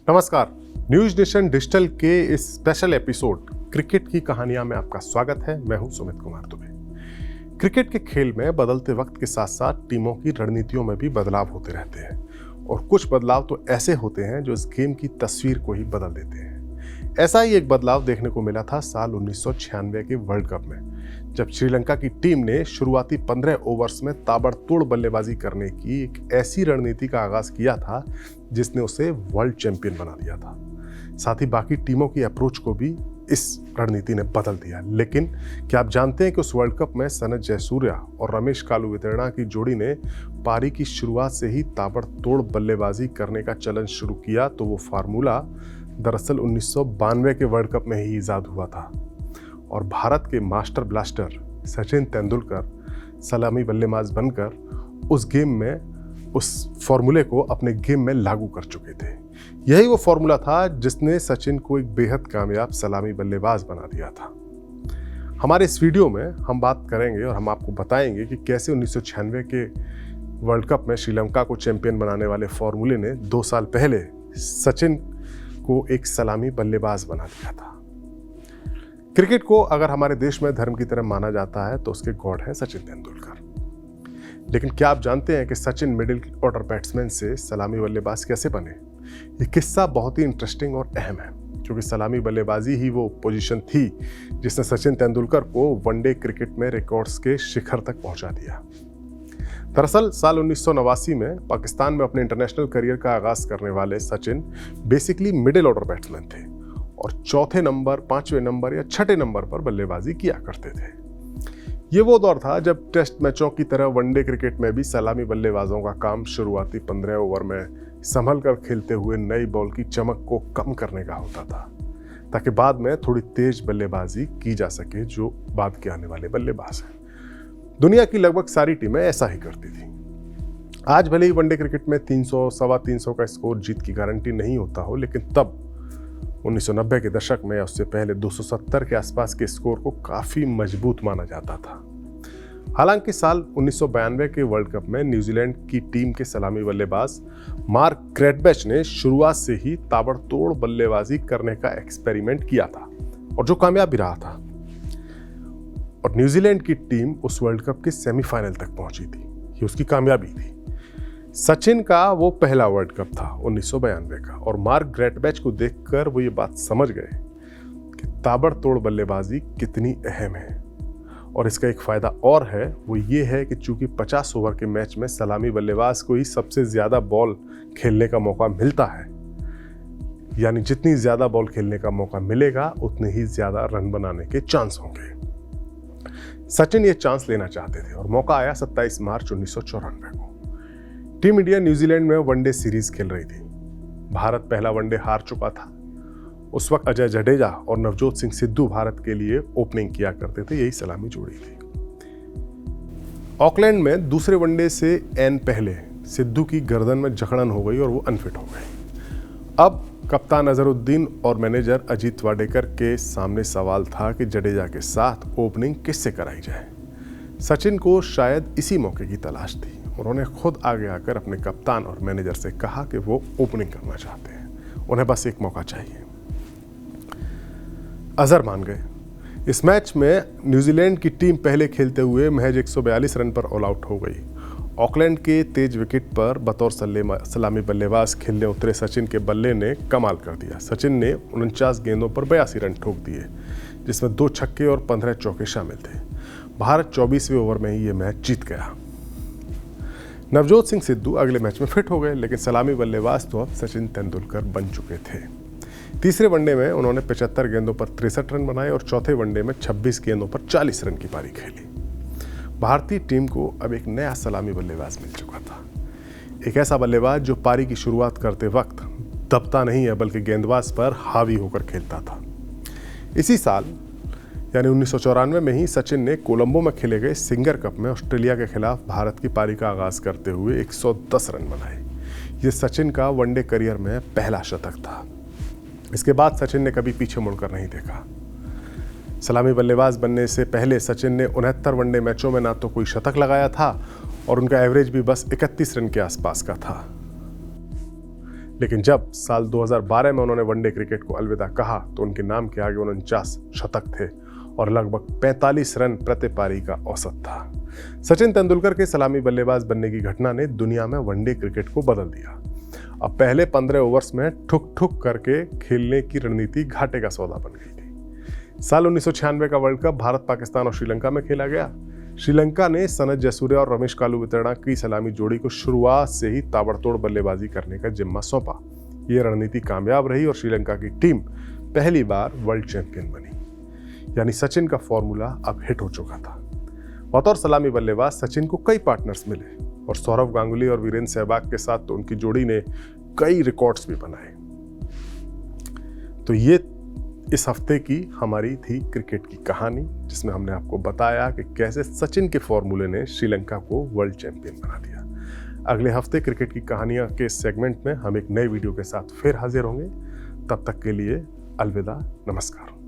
नमस्कार। News nation digital के इस स्पेशल एपिसोड क्रिकेट की कहानियां में आपका स्वागत है। मैं हूं सुमित कुमार दुबे। क्रिकेट के खेल में बदलते वक्त के साथ साथ टीमों की रणनीतियों में भी बदलाव होते रहते हैं और कुछ बदलाव तो ऐसे होते हैं जो इस गेम की तस्वीर को ही बदल देते हैं। ऐसा ही एक बदलाव देखने को मिला था साल 1996 के वर्ल्ड कप में, जब श्रीलंका की टीम ने शुरुआती 15 ओवर्स में ताबड़तोड़ बल्लेबाजी करने की एक ऐसी रणनीति का आगाज किया था जिसने उसे वर्ल्ड चैंपियन बना दिया था। साथ ही बाकी टीमों की अप्रोच को भी इस रणनीति ने बदल दिया। लेकिन क्या आप जानते हैं कि उस वर्ल्ड कप में सनत जयसूर्या और रमेश कालू वितरणा की जोड़ी ने पारी की शुरुआत से ही ताबड़तोड़ बल्लेबाजी करने का चलन शुरू किया? तो वो फार्मूला दरअसल 1992 के वर्ल्ड कप में ही इजाद हुआ था और भारत के मास्टर ब्लास्टर सचिन तेंदुलकर सलामी बल्लेबाज बनकर उस फॉर्मूले को अपने गेम में लागू कर चुके थे। यही वो फॉर्मूला था जिसने सचिन को एक बेहद कामयाब सलामी बल्लेबाज बना दिया था। हमारे इस वीडियो में हम बात करेंगे और हम आपको बताएंगे कि कैसे 1996 के वर्ल्ड कप में श्रीलंका को चैंपियन बनाने वाले फॉर्मूले ने 2 साल पहले सचिन को एक सलामी बल्लेबाज बना दिया था। क्रिकेट को अगर हमारे देश में धर्म की तरह माना जाता है तो उसके गॉड हैं सचिन तेंदुलकर। लेकिन क्या आप जानते हैं कि सचिन मिडिल ऑर्डर बैट्समैन से सलामी बल्लेबाज कैसे बने? ये किस्सा बहुत ही इंटरेस्टिंग और अहम है, क्योंकि सलामी बल्लेबाजी ही वो पोजीशन थी जिसने सचिन तेंदुलकर को वनडे क्रिकेट में रिकॉर्ड्स के शिखर तक पहुंचा दिया। दरअसल साल 1989 में पाकिस्तान में अपने इंटरनेशनल करियर का आगाज करने वाले Sachin basically middle order batsman थे और चौथे नंबर, 5वें नंबर या 6ठे नंबर पर बल्लेबाजी किया करते थे। ये वो दौर था जब टेस्ट मैचों की तरह वनडे क्रिकेट में भी सलामी बल्लेबाजों का काम शुरुआती 15 ओवर में संभल कर खेलते हुए नई बॉल की चमक को कम करने का होता था, ताकि बाद में थोड़ी तेज बल्लेबाजी की जा सके जो बाद के आने वाले बल्लेबाज हैं। दुनिया की लगभग सारी टीमें ऐसा ही करती थी। आज भले ही वनडे क्रिकेट में 300, सवा 300 का स्कोर जीत की गारंटी नहीं होता हो, लेकिन तब 1990 के दशक में या उससे पहले 270 के आसपास के स्कोर को काफी मजबूत माना जाता था। हालांकि साल 1992 के वर्ल्ड कप में न्यूजीलैंड की टीम के सलामी बल्लेबाज मार्क ग्रेटबेच ने शुरुआत से ही ताबड़तोड़ बल्लेबाजी करने का एक्सपेरिमेंट किया था और जो कामयाब भी रहा था। और न्यूजीलैंड की टीम उस वर्ल्ड कप के सेमीफाइनल तक पहुंची थी। ये उसकी कामयाबी थी। सचिन का वो पहला वर्ल्ड कप था 1992 का और मार्क ग्रेटबेच को देखकर वो ये बात समझ गए कि ताबड़तोड़ बल्लेबाजी कितनी अहम है। और इसका एक फायदा और है, वो ये है कि चूंकि 50 ओवर के मैच में सलामी बल्लेबाज को ही सबसे ज्यादा बॉल खेलने का मौका मिलता है, यानी जितनी ज्यादा बॉल खेलने का मौका मिलेगा उतने ही ज्यादा रन बनाने के चांस होंगे। सचिन ये चांस लेना चाहते थे और मौका आया 27 मार्च 1994 को। टीम इंडिया न्यूजीलैंड में वनडे सीरीज खेल रही थी। भारत पहला वनडे हार चुका था। उस वक्त अजय जडेजा और नवजोत सिंह सिद्धू भारत के लिए ओपनिंग किया करते थे। यही सलामी जोड़ी थी। ऑकलैंड में दूसरे वनडे से एन पहले सिद्धू की गर्दन में जकड़न हो गई और वो अनफिट हो गए। अब कप्तान अजहरुद्दीन और मैनेजर अजीत वाडेकर के सामने सवाल था कि जडेजा के साथ ओपनिंग किससे कराई जाए। सचिन को शायद इसी मौके की तलाश थी। उन्होंने खुद आगे आकर अपने कप्तान और मैनेजर से कहा कि वो ओपनिंग करना चाहते हैं, उन्हें बस एक मौका चाहिए। अजहर मान गए। इस मैच में न्यूजीलैंड की टीम पहले खेलते हुए महज 142 रन पर ऑल आउट हो गई। ऑकलैंड के तेज विकेट पर बतौर सलामी बल्लेबाज खेलने उतरे सचिन के बल्ले ने कमाल कर दिया। सचिन ने 49 गेंदों पर 82 रन ठोक दिए, जिसमें 2 छक्के और 15 चौके शामिल थे। भारत 24वें ओवर में ही ये मैच जीत गया। नवजोत सिंह सिद्धू अगले मैच में फिट हो गए, लेकिन सलामी बल्लेबाज तो अब सचिन तेंदुलकर बन चुके थे। तीसरे वनडे में उन्होंने 75 गेंदों पर 63 रन बनाए और चौथे वनडे में 26 गेंदों पर 40 रन की पारी खेली। भारतीय टीम को अब एक नया सलामी बल्लेबाज मिल चुका था। एक ऐसा बल्लेबाज जो पारी की शुरुआत करते वक्त दबता नहीं है, बल्कि गेंदबाज पर हावी होकर खेलता था। इसी साल यानी 1994 में ही सचिन ने कोलंबो में खेले गए सिंगर कप में ऑस्ट्रेलिया के खिलाफ भारत की पारी का आगाज करते हुए 110 रन बनाए। ये सचिन का वनडे करियर में पहला शतक था। इसके बाद सचिन ने कभी पीछे मुड़कर नहीं देखा। सलामी बल्लेबाज बनने से पहले सचिन ने 69 वनडे मैचों में ना तो कोई शतक लगाया था और उनका एवरेज भी बस 31 रन के आसपास का था। लेकिन जब साल 2012 में उन्होंने वनडे क्रिकेट को अलविदा कहा तो उनके नाम के आगे 49 शतक थे और लगभग 45 रन प्रति पारी का औसत था। सचिन तेंदुलकर के सलामी बल्लेबाज बनने की घटना ने दुनिया में वनडे क्रिकेट को बदल दिया। अब पहले 15 ओवर्स में ठुक ठुक करके खेलने की रणनीति घाटे का सौदा बन गई थी। साल 1996 का वर्ल्ड कप भारत, पाकिस्तान और श्रीलंका में खेला गया। श्रीलंका ने सनत जयसूर्या और रमेश कालुवितरणा की सलामी जोड़ी को शुरुआत से ही ताबड़तोड़ बल्लेबाजी करने का जिम्मा सौंपा। ये रणनीति कामयाब रही और श्रीलंका की टीम पहली बार वर्ल्ड चैंपियन बनी। यानी सचिन का फॉर्मूला अब हिट हो चुका था। बतौर सलामी बल्लेबाज सचिन को कई पार्टनर्स मिले और सौरव गांगुली और वीरेंद्र सहवाग के साथ तो उनकी जोड़ी ने कई रिकॉर्ड्स भी बनाए। तो ये इस हफ्ते की हमारी थी क्रिकेट की कहानी, जिसमें हमने आपको बताया कि कैसे सचिन के फॉर्मूले ने श्रीलंका को वर्ल्ड चैंपियन बना दिया। अगले हफ्ते क्रिकेट की कहानियां के सेगमेंट में हम एक नए वीडियो के साथ फिर हाजिर होंगे। तब तक के लिए अलविदा, नमस्कार।